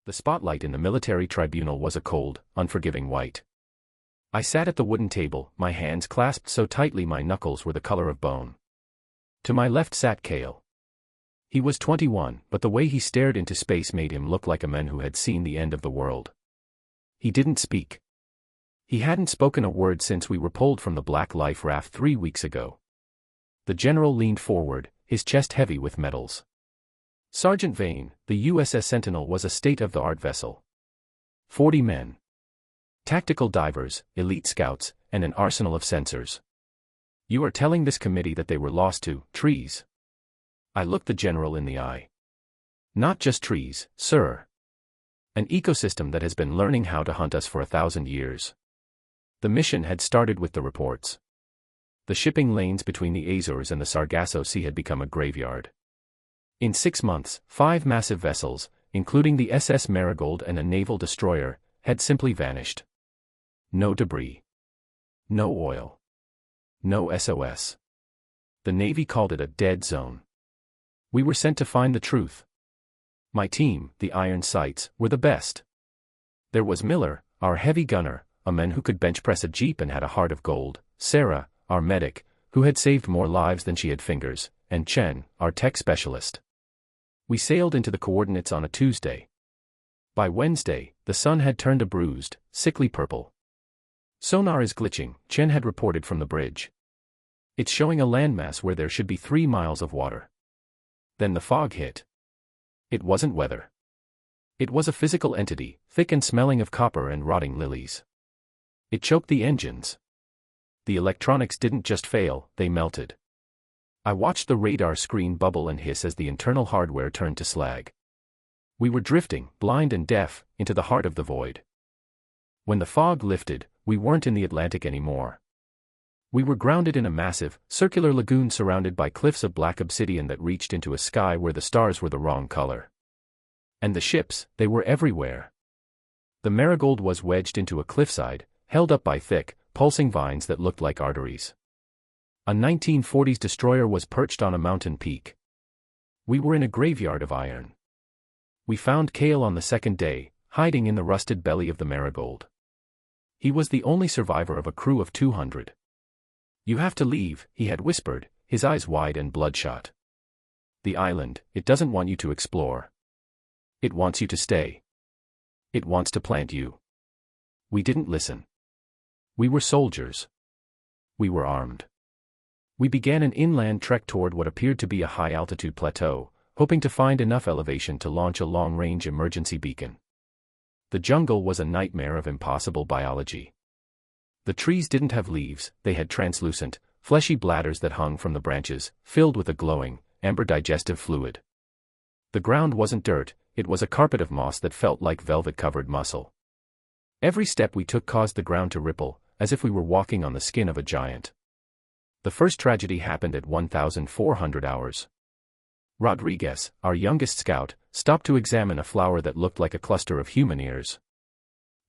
The spotlight in the military tribunal was a cold, unforgiving white. I sat at the wooden table, my hands clasped so tightly my knuckles were the color of bone. To my left sat Kael. He was 21, but the way he stared into space made him look like a man who had seen the end of the world. He didn't speak. He hadn't spoken a word since we were pulled from the Black Life raft 3 weeks ago. The general leaned forward, his chest heavy with medals. Sergeant Vane, the USS Sentinel, was a state-of-the-art vessel. 40 men. Tactical divers, elite scouts, and an arsenal of sensors. You are telling this committee that they were lost to trees? I looked the general in the eye. Not just trees, sir. An ecosystem that has been learning how to hunt us for 1,000 years. The mission had started with the reports. The shipping lanes between the Azores and the Sargasso Sea had become a graveyard. In 6 months, 5 massive vessels, including the SS Marigold and a naval destroyer, had simply vanished. No debris. No oil. No SOS. The Navy called it a dead zone. We were sent to find the truth. My team, the Iron Sights, were the best. There was Miller, our heavy gunner, a man who could bench press a jeep and had a heart of gold, Sarah, our medic, who had saved more lives than she had fingers, and Chen, our tech specialist. We sailed into the coordinates on a Tuesday. By Wednesday, the sun had turned a bruised, sickly purple. Sonar is glitching, Chen had reported from the bridge. It's showing a landmass where there should be 3 miles of water. Then the fog hit. It wasn't weather. It was a physical entity, thick and smelling of copper and rotting lilies. It choked the engines. The electronics didn't just fail, they melted. I watched the radar screen bubble and hiss as the internal hardware turned to slag. We were drifting, blind and deaf, into the heart of the void. When the fog lifted, we weren't in the Atlantic anymore. We were grounded in a massive, circular lagoon surrounded by cliffs of black obsidian that reached into a sky where the stars were the wrong color. And the ships, they were everywhere. The Marigold was wedged into a cliffside, held up by thick, pulsing vines that looked like arteries. A 1940s destroyer was perched on a mountain peak. We were in a graveyard of iron. We found Kael on the second day, hiding in the rusted belly of the Marigold. He was the only survivor of a crew of 200. You have to leave, he had whispered, his eyes wide and bloodshot. The island, it doesn't want you to explore. It wants you to stay. It wants to plant you. We didn't listen. We were soldiers. We were armed. We began an inland trek toward what appeared to be a high-altitude plateau, hoping to find enough elevation to launch a long-range emergency beacon. The jungle was a nightmare of impossible biology. The trees didn't have leaves, they had translucent, fleshy bladders that hung from the branches, filled with a glowing, amber digestive fluid. The ground wasn't dirt, it was a carpet of moss that felt like velvet-covered muscle. Every step we took caused the ground to ripple, as if we were walking on the skin of a giant. The first tragedy happened at 1,400 hours. Rodriguez, our youngest scout, stopped to examine a flower that looked like a cluster of human ears.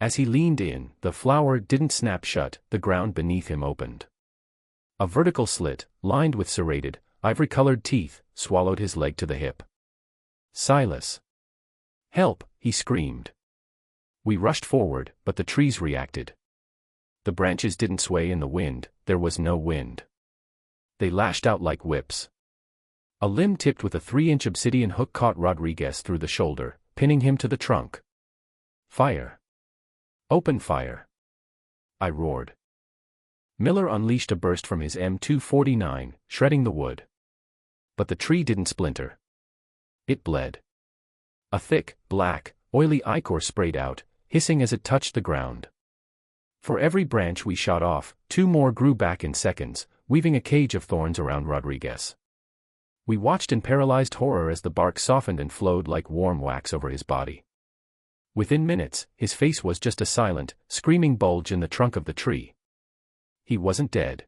As he leaned in, the flower didn't snap shut, the ground beneath him opened. A vertical slit, lined with serrated, ivory-colored teeth, swallowed his leg to the hip. Silas! Help! He screamed. We rushed forward, but the trees reacted. The branches didn't sway in the wind, there was no wind. They lashed out like whips. A limb tipped with a 3-inch obsidian hook caught Rodriguez through the shoulder, pinning him to the trunk. Fire! Open fire! I roared. Miller unleashed a burst from his M249, shredding the wood. But the tree didn't splinter. It bled. A thick, black, oily ichor sprayed out, hissing as it touched the ground. For every branch we shot off, 2 more grew back in seconds, weaving a cage of thorns around Rodriguez. We watched in paralyzed horror as the bark softened and flowed like warm wax over his body. Within minutes, his face was just a silent, screaming bulge in the trunk of the tree. He wasn't dead.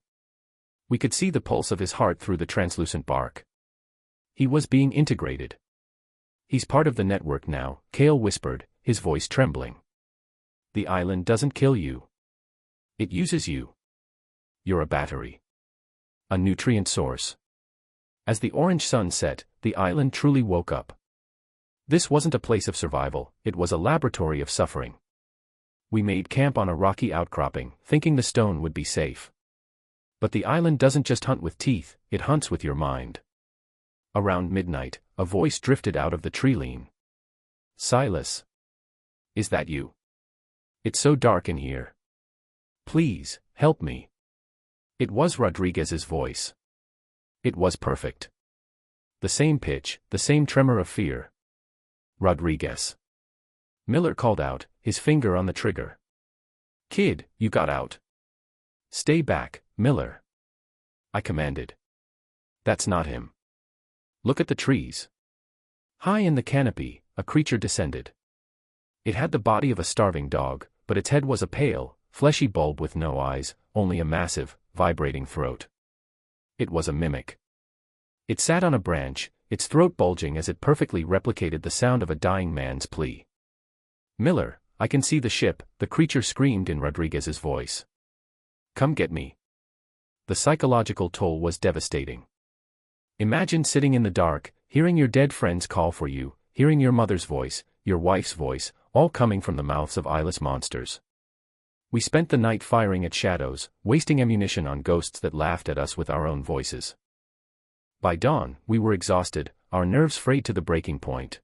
We could see the pulse of his heart through the translucent bark. He was being integrated. He's part of the network now, Kael whispered, his voice trembling. The island doesn't kill you. It uses you. You're a battery. A nutrient source. As the orange sun set, the island truly woke up. This wasn't a place of survival, it was a laboratory of suffering. We made camp on a rocky outcropping, thinking the stone would be safe. But the island doesn't just hunt with teeth, it hunts with your mind. Around midnight, a voice drifted out of the tree line. Silas. Is that you? It's so dark in here. Please, help me. It was Rodriguez's voice. It was perfect. The same pitch, the same tremor of fear. Rodriguez. Miller called out, his finger on the trigger. Kid, you got out. Stay back, Miller. I commanded. That's not him. Look at the trees. High in the canopy, a creature descended. It had the body of a starving dog, but its head was a pale, fleshy bulb with no eyes, only a massive, vibrating throat. It was a mimic. It sat on a branch, its throat bulging as it perfectly replicated the sound of a dying man's plea. Miller, I can see the ship, the creature screamed in Rodriguez's voice. Come get me. The psychological toll was devastating. Imagine sitting in the dark, hearing your dead friends call for you, hearing your mother's voice, your wife's voice, all coming from the mouths of eyeless monsters. We spent the night firing at shadows, wasting ammunition on ghosts that laughed at us with our own voices. By dawn, we were exhausted, our nerves frayed to the breaking point.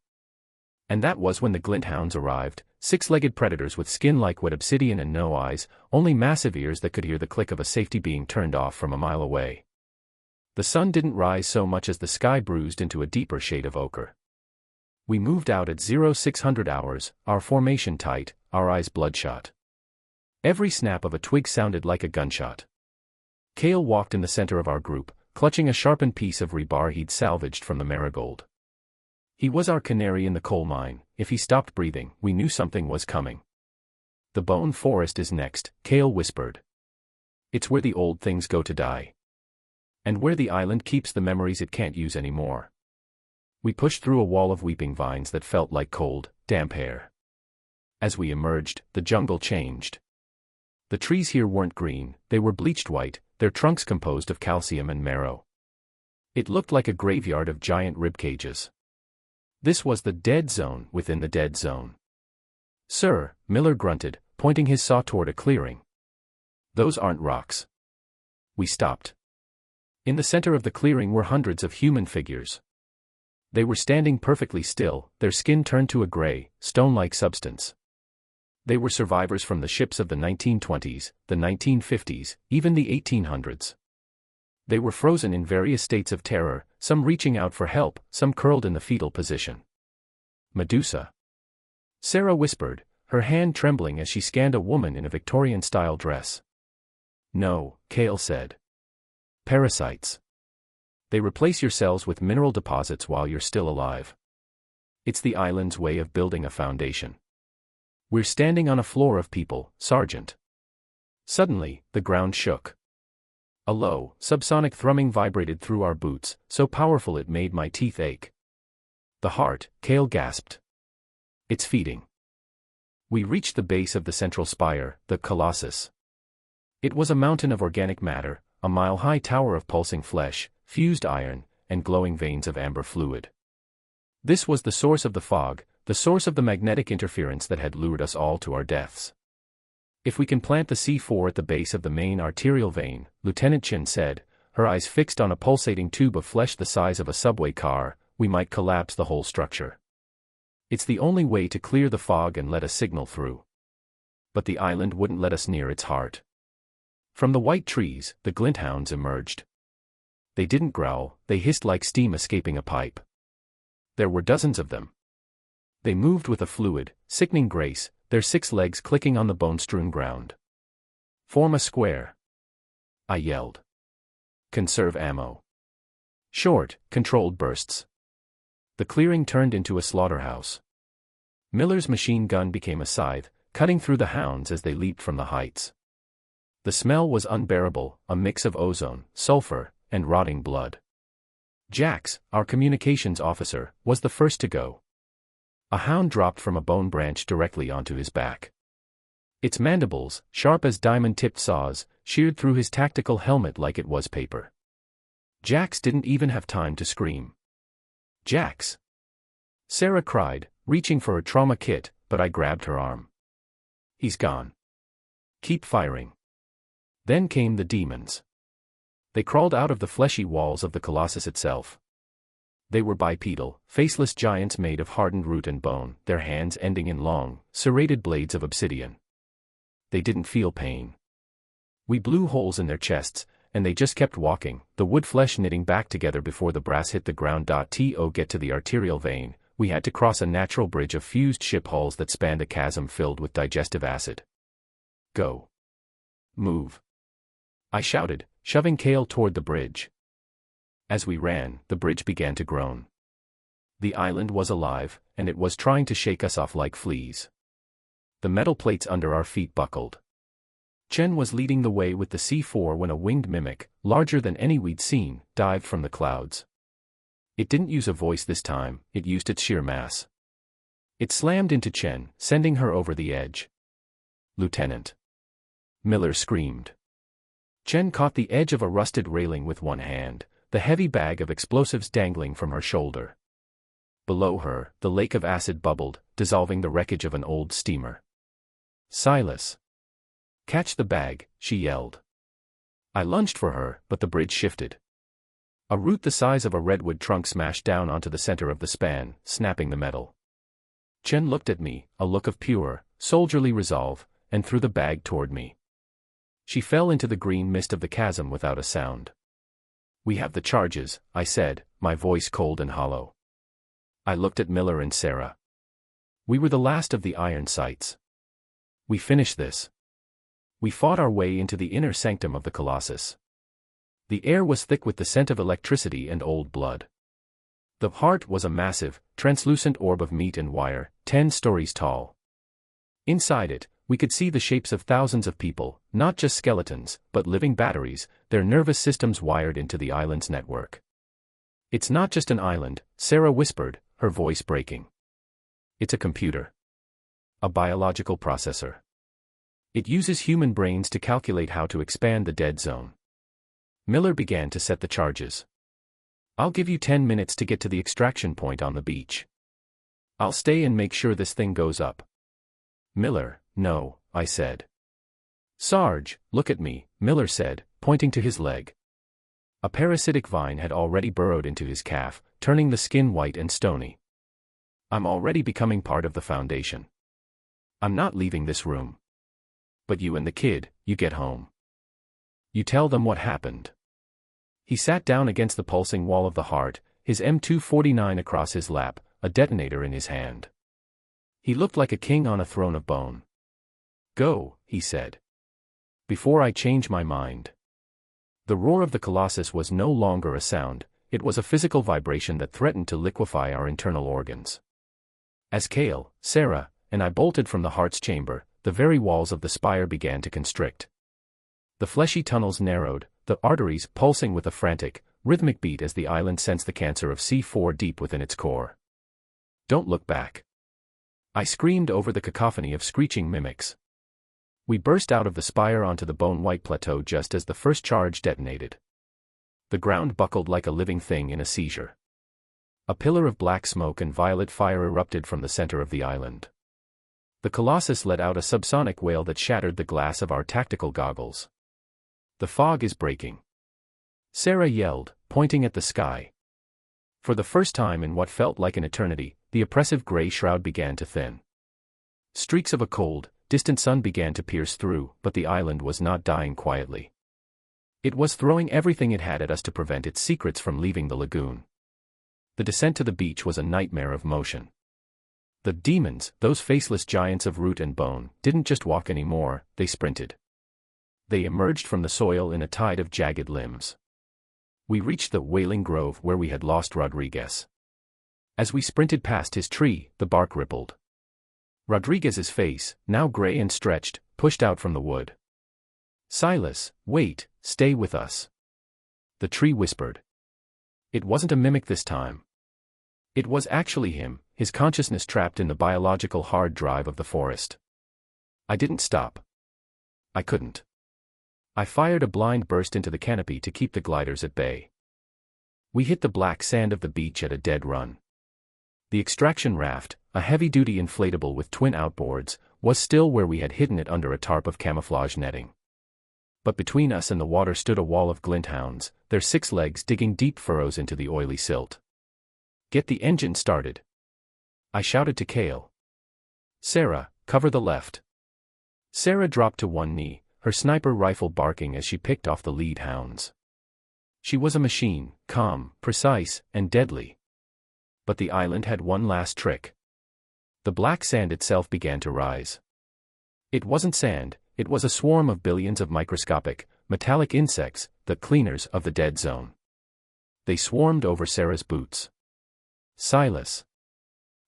And that was when the glinthounds arrived, six-legged predators with skin like wet obsidian and no eyes, only massive ears that could hear the click of a safety being turned off from a mile away. The sun didn't rise so much as the sky bruised into a deeper shade of ochre. We moved out at 0600 hours, our formation tight, our eyes bloodshot. Every snap of a twig sounded like a gunshot. Kael walked in the center of our group, clutching a sharpened piece of rebar he'd salvaged from the marigold. He was our canary in the coal mine. If he stopped breathing, we knew something was coming. The bone forest is next, Kael whispered. It's where the old things go to die. And where the island keeps the memories it can't use anymore. We pushed through a wall of weeping vines that felt like cold, damp hair. As we emerged, the jungle changed. The trees here weren't green, they were bleached white, their trunks composed of calcium and marrow. It looked like a graveyard of giant rib cages. This was the dead zone within the dead zone. Sir, Miller grunted, pointing his saw toward a clearing. Those aren't rocks. We stopped. In the center of the clearing were hundreds of human figures. They were standing perfectly still, their skin turned to a gray, stone-like substance. They were survivors from the ships of the 1920s, the 1950s, even the 1800s. They were frozen in various states of terror, some reaching out for help, some curled in the fetal position. Medusa. Sarah whispered, her hand trembling as she scanned a woman in a Victorian-style dress. No, Kael said. Parasites. They replace your cells with mineral deposits while you're still alive. It's the island's way of building a foundation. We're standing on a floor of people, Sergeant. Suddenly, the ground shook. A low, subsonic thrumming vibrated through our boots, so powerful it made my teeth ache. The heart, Kael gasped. It's feeding. We reached the base of the central spire, the Colossus. It was a mountain of organic matter, a mile-high tower of pulsing flesh, fused iron, and glowing veins of amber fluid. This was the source of the fog, the source of the magnetic interference that had lured us all to our deaths. If we can plant the C4 at the base of the main arterial vein, Lieutenant Chin said, her eyes fixed on a pulsating tube of flesh the size of a subway car, we might collapse the whole structure. It's the only way to clear the fog and let a signal through. But the island wouldn't let us near its heart. From the white trees, the glinthounds emerged. They didn't growl, they hissed like steam escaping a pipe. There were dozens of them. They moved with a fluid, sickening grace, their 6 legs clicking on the bone-strewn ground. Form a square. I yelled. Conserve ammo. Short, controlled bursts. The clearing turned into a slaughterhouse. Miller's machine gun became a scythe, cutting through the hounds as they leaped from the heights. The smell was unbearable, a mix of ozone, sulfur, and rotting blood. Jax, our communications officer, was the first to go. A hound dropped from a bone branch directly onto his back. Its mandibles, sharp as diamond-tipped saws, sheared through his tactical helmet like it was paper. Jax didn't even have time to scream. Jax! Sarah cried, reaching for her trauma kit, but I grabbed her arm. He's gone. Keep firing. Then came the demons. They crawled out of the fleshy walls of the Colossus itself. They were bipedal, faceless giants made of hardened root and bone, their hands ending in long, serrated blades of obsidian. They didn't feel pain. We blew holes in their chests, and they just kept walking, the wood flesh knitting back together before the brass hit the ground. To get to the arterial vein, we had to cross a natural bridge of fused ship hulls that spanned a chasm filled with digestive acid. Go. Move. I shouted, shoving Kael toward the bridge. As we ran, the bridge began to groan. The island was alive, and it was trying to shake us off like fleas. The metal plates under our feet buckled. Chen was leading the way with the C4 when a winged mimic, larger than any we'd seen, dived from the clouds. It didn't use a voice this time, it used its sheer mass. It slammed into Chen, sending her over the edge. Lieutenant. Miller screamed. Chen caught the edge of a rusted railing with one hand, the heavy bag of explosives dangling from her shoulder. Below her, the lake of acid bubbled, dissolving the wreckage of an old steamer. Silas. Catch the bag, she yelled. I lunged for her, but the bridge shifted. A root the size of a redwood trunk smashed down onto the center of the span, snapping the metal. Chen looked at me, a look of pure, soldierly resolve, and threw the bag toward me. She fell into the green mist of the chasm without a sound. We have the charges, I said, my voice cold and hollow. I looked at Miller and Sarah. We were the last of the iron sights. We finished this. We fought our way into the inner sanctum of the Colossus. The air was thick with the scent of electricity and old blood. The heart was a massive, translucent orb of meat and wire, 10 stories tall. Inside it, we could see the shapes of thousands of people, not just skeletons, but living batteries, their nervous systems wired into the island's network. It's not just an island, Sarah whispered, her voice breaking. It's a computer. A biological processor. It uses human brains to calculate how to expand the dead zone. Miller began to set the charges. I'll give you 10 minutes to get to the extraction point on the beach. I'll stay and make sure this thing goes up. Miller, no, I said. Sarge, look at me, Miller said, pointing to his leg. A parasitic vine had already burrowed into his calf, turning the skin white and stony. I'm already becoming part of the Foundation. I'm not leaving this room. But you and the kid, you get home. You tell them what happened. He sat down against the pulsing wall of the heart, his M249 across his lap, a detonator in his hand. He looked like a king on a throne of bone. Go, he said. Before I change my mind. The roar of the Colossus was no longer a sound, it was a physical vibration that threatened to liquefy our internal organs. As Kael, Sarah, and I bolted from the heart's chamber, the very walls of the spire began to constrict. The fleshy tunnels narrowed, the arteries pulsing with a frantic, rhythmic beat as the island sensed the cancer of C4 deep within its core. Don't look back. I screamed over the cacophony of screeching mimics. We burst out of the spire onto the bone-white plateau just as the first charge detonated. The ground buckled like a living thing in a seizure. A pillar of black smoke and violet fire erupted from the center of the island. The Colossus let out a subsonic wail that shattered the glass of our tactical goggles. The fog is breaking. Sarah yelled, pointing at the sky. For the first time in what felt like an eternity, the oppressive gray shroud began to thin. Streaks of a cold, distant sun began to pierce through, but the island was not dying quietly. It was throwing everything it had at us to prevent its secrets from leaving the lagoon. The descent to the beach was a nightmare of motion. The demons, those faceless giants of root and bone, didn't just walk anymore, they sprinted. They emerged from the soil in a tide of jagged limbs. We reached the Wailing Grove where we had lost Rodriguez. As we sprinted past his tree, the bark rippled. Rodriguez's face, now gray and stretched, pushed out from the wood. Silas, wait, stay with us. The tree whispered. It wasn't a mimic this time. It was actually him, his consciousness trapped in the biological hard drive of the forest. I didn't stop. I couldn't. I fired a blind burst into the canopy to keep the gliders at bay. We hit the black sand of the beach at a dead run. The extraction raft, a heavy-duty inflatable with twin outboards, was still where we had hidden it under a tarp of camouflage netting. But between us and the water stood a wall of glinthounds, their 6 legs digging deep furrows into the oily silt. "Get the engine started," I shouted to Kael. "Sarah, cover the left." Sarah dropped to one knee, her sniper rifle barking as she picked off the lead hounds. She was a machine, calm, precise, and deadly. But the island had one last trick. The black sand itself began to rise. It wasn't sand, it was a swarm of billions of microscopic, metallic insects, the cleaners of the dead zone. They swarmed over Sarah's boots. "Silas."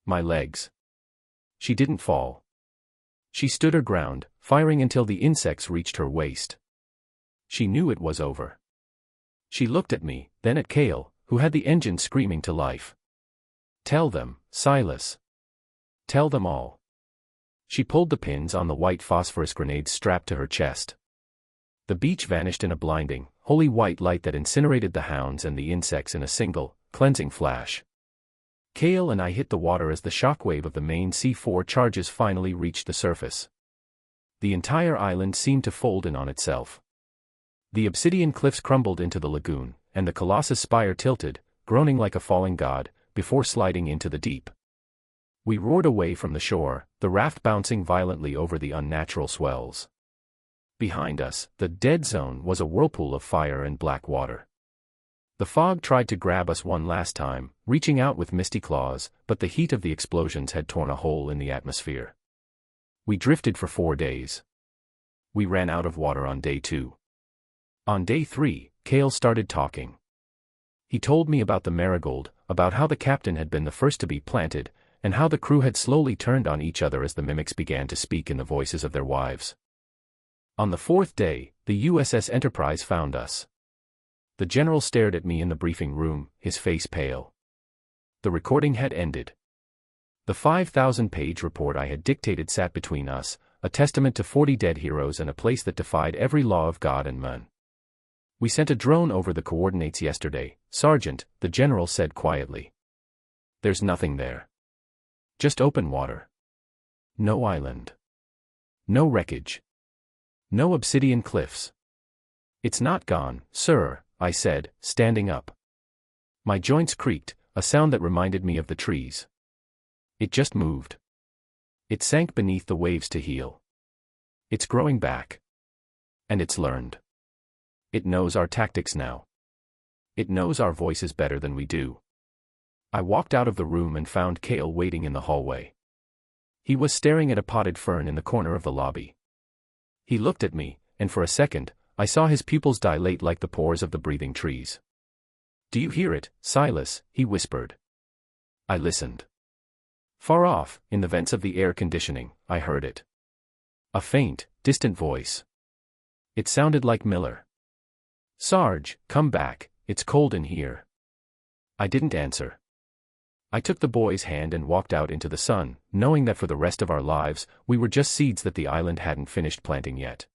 My legs. She didn't fall. She stood her ground, firing until the insects reached her waist. She knew it was over. She looked at me, then at Kael, who had the engine screaming to life. "Tell them, Silas. Tell them all." She pulled the pins on the white phosphorus grenades strapped to her chest. The beach vanished in a blinding, holy white light that incinerated the hounds and the insects in a single, cleansing flash. Kael and I hit the water as the shockwave of the main C4 charges finally reached the surface. The entire island seemed to fold in on itself. The obsidian cliffs crumbled into the lagoon, and the Colossus spire tilted, groaning like a falling god, before sliding into the deep. We roared away from the shore, the raft bouncing violently over the unnatural swells. Behind us, the dead zone was a whirlpool of fire and black water. The fog tried to grab us one last time, reaching out with misty claws, but the heat of the explosions had torn a hole in the atmosphere. We drifted for 4 days. We ran out of water on day 2. On day 3, Kael started talking. He told me about the Marigold, about how the captain had been the first to be planted, and how the crew had slowly turned on each other as the mimics began to speak in the voices of their wives. On the 4th day, the USS Enterprise found us. The general stared at me in the briefing room, his face pale. The recording had ended. The 5,000-page report I had dictated sat between us, a testament to 40 dead heroes and a place that defied every law of God and man. "We sent a drone over the coordinates yesterday, Sergeant," the general said quietly. "There's nothing there. Just open water. No island. No wreckage. No obsidian cliffs." "It's not gone, sir," I said, standing up. My joints creaked, a sound that reminded me of the trees. "It just moved. It sank beneath the waves to heal. It's growing back. And it's learned. It knows our tactics now. It knows our voices better than we do." I walked out of the room and found Kael waiting in the hallway. He was staring at a potted fern in the corner of the lobby. He looked at me, and for a second, I saw his pupils dilate like the pores of the breathing trees. "Do you hear it, Silas?" he whispered. I listened. Far off, in the vents of the air conditioning, I heard it. A faint, distant voice. It sounded like Miller. "Sarge, come back, it's cold in here." I didn't answer. I took the boy's hand and walked out into the sun, knowing that for the rest of our lives, we were just seeds that the island hadn't finished planting yet.